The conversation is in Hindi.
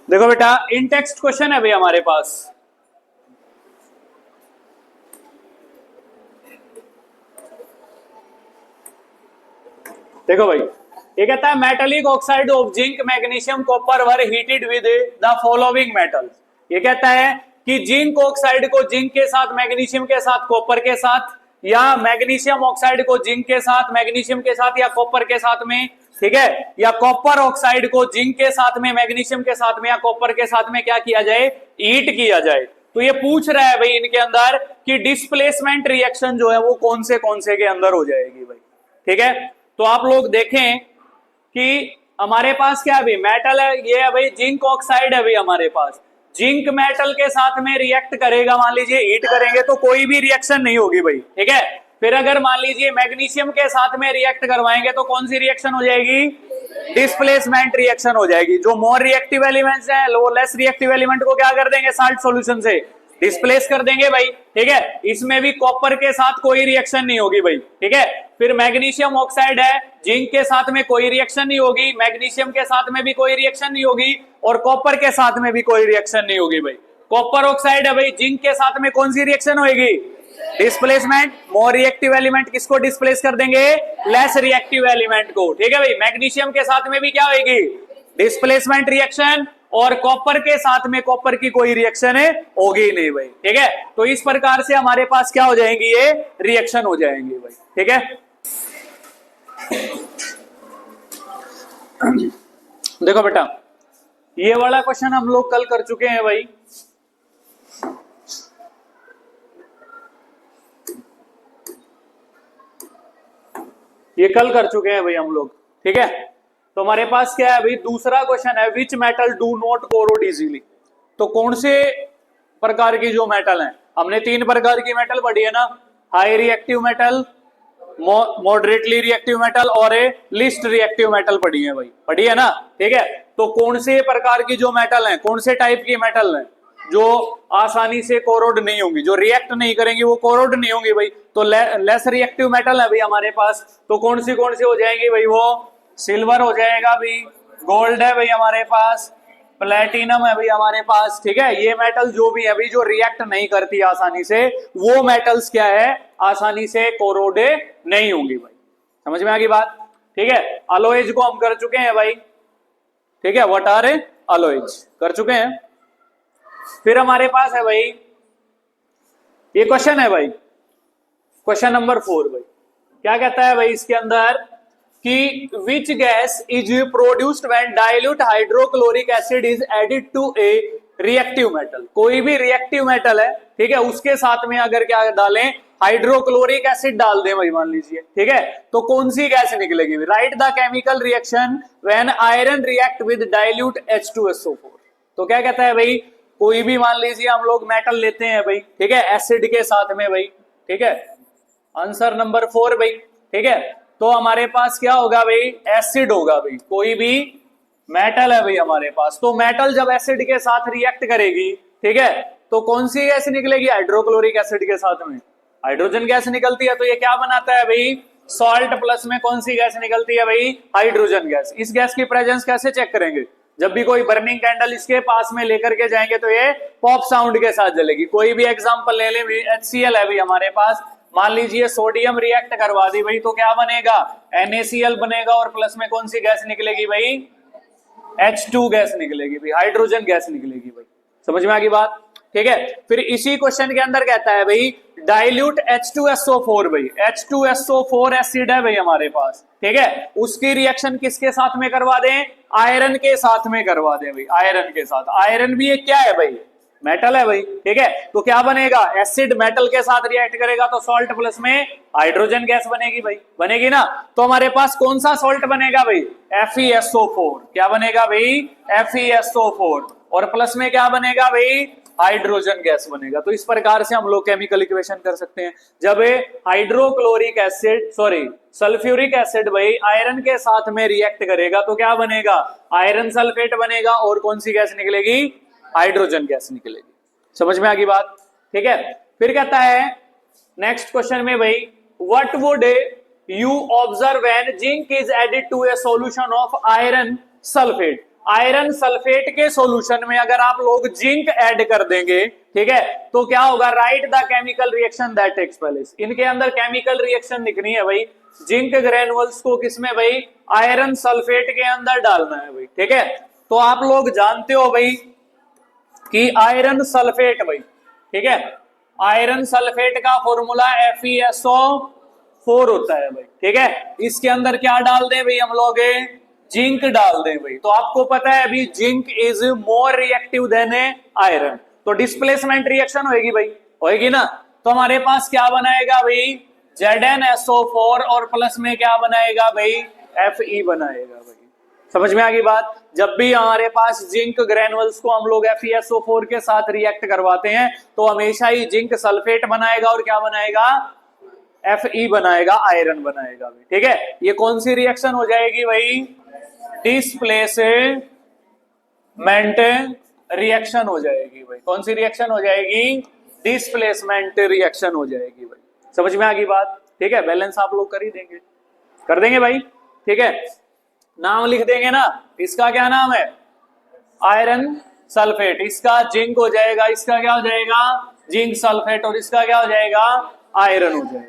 देखो बेटा, इन टेक्स्ट क्वेश्चन है भाई हमारे पास। देखो भाई, ये कहता है metallic oxide of zinc magnesium copper were heated with the following metal. ये कहता है कि जिंक ऑक्साइड को जिंक के साथ, मैग्नीशियम के साथ, कॉपर के साथ, या मैग्नीशियम ऑक्साइड को जिंक के साथ, मैग्नीशियम के साथ या कॉपर के साथ में, ठीक है, या कॉपर ऑक्साइड को जिंक के साथ में, मैग्नीशियम के साथ में या कॉपर के साथ में क्या किया जाए, हीट किया जाए। तो ये पूछ रहा है भाई इनके अंदर कि डिस्प्लेसमेंट रिएक्शन जो है वो कौन से के अंदर हो जाएगी भाई। ठीक है, तो आप लोग देखें कि हमारे पास क्या है भाई, मेटल है, ये है भाई जिंक ऑक्साइड है भाई हमारे पास। जिंक मेटल के साथ में रिएक्ट करेगा, मान लीजिए हीट करेंगे तो कोई भी रिएक्शन नहीं होगी भाई। ठीक है, फिर अगर मान लीजिए मैग्नीशियम के साथ में रिएक्ट करवाएंगे तो कौन सी रिएक्शन हो जाएगी, डिस्प्लेसमेंट रिएक्शन हो जाएगी। जो मोर रिएक्टिव एलिमेंट्स हैं वो लेस रिएक्टिव एलिमेंट को क्या कर देंगे, साल्ट सॉल्यूशन से डिस्प्लेस कर देंगे भाई। ठीक है, इसमें भी कॉपर के साथ कोई रिएक्शन नहीं होगी भाई। ठीक है, फिर मैग्नीशियम ऑक्साइड है, जिंक के साथ में कोई रिएक्शन नहीं होगी, मैग्नीशियम के साथ में भी कोई रिएक्शन नहीं होगी, और कॉपर के साथ में भी कोई रिएक्शन नहीं होगी भाई। कॉपर ऑक्साइड है भाई, जिंक के साथ में कौन सी रिएक्शन होगी, डिस्प्लेसमेंट। मोर रिएक्टिव एलिमेंट किसको डिस्प्लेस कर देंगे, लेस रिएक्टिव एलिमेंट को। ठीक है भाई, मैग्नीशियम के साथ में भी क्या होगी, डिस्प्लेसमेंट रिएक्शन, और कॉपर के साथ में कॉपर की कोई रिएक्शन है होगी नहीं भाई। ठीक है, तो इस प्रकार से हमारे पास क्या हो जाएंगी, ये रिएक्शन हो जाएंगी भाई। ठीक है, देखो बेटा, ये वाला क्वेश्चन हम लोग कल कर चुके हैं भाई। ये कल कर चुके हैं भाई हम लोग। ठीक है, तो हमारे पास क्या है भाई, दूसरा क्वेश्चन है, which metal do not corrode easily. तो कौन से प्रकार की जो मेटल हैं, हमने 3 प्रकार की मेटल पढ़ी है ना, high reactive metal, moderately reactive metal और ए लिस्ट रिएक्टिव मेटल पढ़ी है भाई, पढ़ी है ना। ठीक है, तो कौन से प्रकार की जो मेटल हैं, कौन से टाइप की मेटल हैं जो आसानी से कोरोड नहीं होंगी, जो रिएक्ट नहीं करेंगी, वो कोरोड नहीं होंगी भाई। तो लेस रिएक्टिव मेटल है भाई हमारे पास। तो कौन सी हो जाएंगी भाई, वो सिल्वर हो जाएगा भाई, गोल्ड है भाई हमारे पास, प्लेटिनम है भाई हमारे पास। ठीक है, ये मेटल जो भी है भाई, जो रिएक्ट नहीं करती आसानी से, वो मेटल्स क्या है, आसानी से कोरोडे नहीं होंगी भाई। समझ में आ गई बात। ठीक है, अलोएज को हम कर चुके हैं भाई। ठीक है, व्हाट आर अलोएज कर चुके हैं। फिर हमारे पास है भाई, ये क्वेश्चन है भाई, क्वेश्चन नंबर 4 भाई। क्या कहता है भाई इसके अंदर कि which gas is produced when dilute hydrochloric acid is added to a reactive metal. कोई भी रिएक्टिव मेटल है, ठीक है, उसके साथ में अगर क्या डालें, हाइड्रोक्लोरिक एसिड डाल दें भाई मान लीजिए। ठीक है, तो कौन सी गैस निकलेगी, right the chemical reaction when iron react with dilute H2SO4। तो क्या कहता है भाई, कोई भी मान लीजिए हम लोग मेटल लेते हैं भाई, ठीक है, एसिड के साथ में भाई। ठीक है, आंसर नंबर 4 भाई। ठीक है, तो हमारे पास क्या होगा भाई, एसिड होगा भाई। कोई भी मेटल है भाई हमारे पास, तो मेटल जब एसिड के साथ रिएक्ट करेगी, ठीक है, तो कौन सी गैस निकलेगी, हाइड्रोक्लोरिक एसिड के साथ में हाइड्रोजन गैस निकलती है। तो ये क्या बनाता है भाई, सॉल्ट प्लस में कौन सी गैस निकलती है भाई, हाइड्रोजन गैस। इस गैस की प्रेजेंस कैसे चेक करेंगे, जब भी कोई बर्निंग कैंडल इसके पास में लेकर के जाएंगे तो ये पॉप साउंड के साथ जलेगी। कोई भी एग्जांपल ले लें, HCl है भाई हमारे पास, मान लीजिए सोडियम रिएक्ट करवा दी भाई, तो क्या बनेगा, NaCl बनेगा, और प्लस में कौन सी गैस निकलेगी भाई, H2 गैस निकलेगी भाई, हाइड्रोजन गैस निकलेगी भाई। समझ में आ गई बात। ठीक है, फिर इसी क्वेश्चन के अंदर कहता है भाई डाइल्यूट H2SO4 भाई, H2SO4 एसिड है भाई हमारे पास। ठीक है, उसकी रिएक्शन किसके साथ में करवा दें, आयरन के साथ में करवा दें भाई, आयरन के साथ। आयरन भी एक क्या है भाई, मेटल है भाई। ठीक है, तो क्या बनेगा, एसिड मेटल के साथ रिएक्ट करेगा तो सॉल्ट प्लस में हाइड्रोजन गैस बनेगी भाई, बनेगी ना। तो हमारे पास कौन सा सॉल्ट बनेगा भाई, FeSO4। क्या बनेगा भाई, FeSO4, और प्लस में क्या बनेगा भाई, हाइड्रोजन गैस बनेगा। तो इस प्रकार से हम लोग केमिकल इक्वेशन कर सकते हैं। जब hydrochloric acid, sorry sulphuric acid भाई आयरन के साथ में रिएक्ट करेगा तो क्या बनेगा, आयरन सल्फेट बनेगा, और कौन सी गैस निकलेगी, हाइड्रोजन गैस निकलेगी। समझ में आ गई बात। ठीक है, फिर कहता है नेक्स्ट क्वेश्चन में भाई, what would you observe when zinc is added to a solution of iron sulphate. Iron sulphate के सॉल्यूशन में अगर आप लोग जिंक ऐड कर देंगे, ठीक है, तो क्या होगा, write the chemical reaction that takes place. इनके अंदर केमिकल रिएक्शन लिखनी है भाई, जिंक ग्रेनुअल्स को किसमें भाई, आयरन सल्फेट के अंदर डालना है भाई, ठीक है। तो आप लोग जानते हो भाई कि आयरन सल्फेट भाई, ठीक है, आयरन सल्फेट का फॉर्मूला FeSO4 होता है भाई, ठीक है। इसके अंदर क्या डाल दें भाई हम लोग, जिंक डाल दें भाई। तो आपको पता है अभी zinc is more reactive than iron, तो डिस्प्लेसमेंट रिएक्शन होगी भाई, होगी ना। तो हमारे पास क्या बनाएगा भाई, ZnSO4 और प्लस में क्या बनाएगा भाई, Fe बनाएगा भाई। समझ में आ गई बात। जब भी हमारे पास जिंक ग्रेनुअल्स को हम लोग FeSO4 के साथ रिएक्ट करवाते हैं तो हमेशा ही जिंक सल्फेट बनाएगा और क्या बनाएगा, Fe बनाएगा, आयरन बनाएगा भाई, ठीक है। ये कौन सी रिएक्शन हो जाएगी भाई, डिस्प्लेसमेंट रिएक्शन हो जाएगी भाई। कौन सी रिएक्शन हो जाएगी, डिस्प्लेसमेंट रिएक्शन हो जाएगी भाई। समझ में आ गई बात, ठीक है। बैलेंस आप लोग कर ही देंगे, कर देंगे भाई, ठीक है। नाम लिख देंगे ना, इसका क्या नाम है, आयरन सल्फेट, इसका जिंक हो जाएगा, इसका क्या हो जाएगा, जिंक सल्फेट, और इसका क्या हो जाएगा, आयरन हो जाएगा।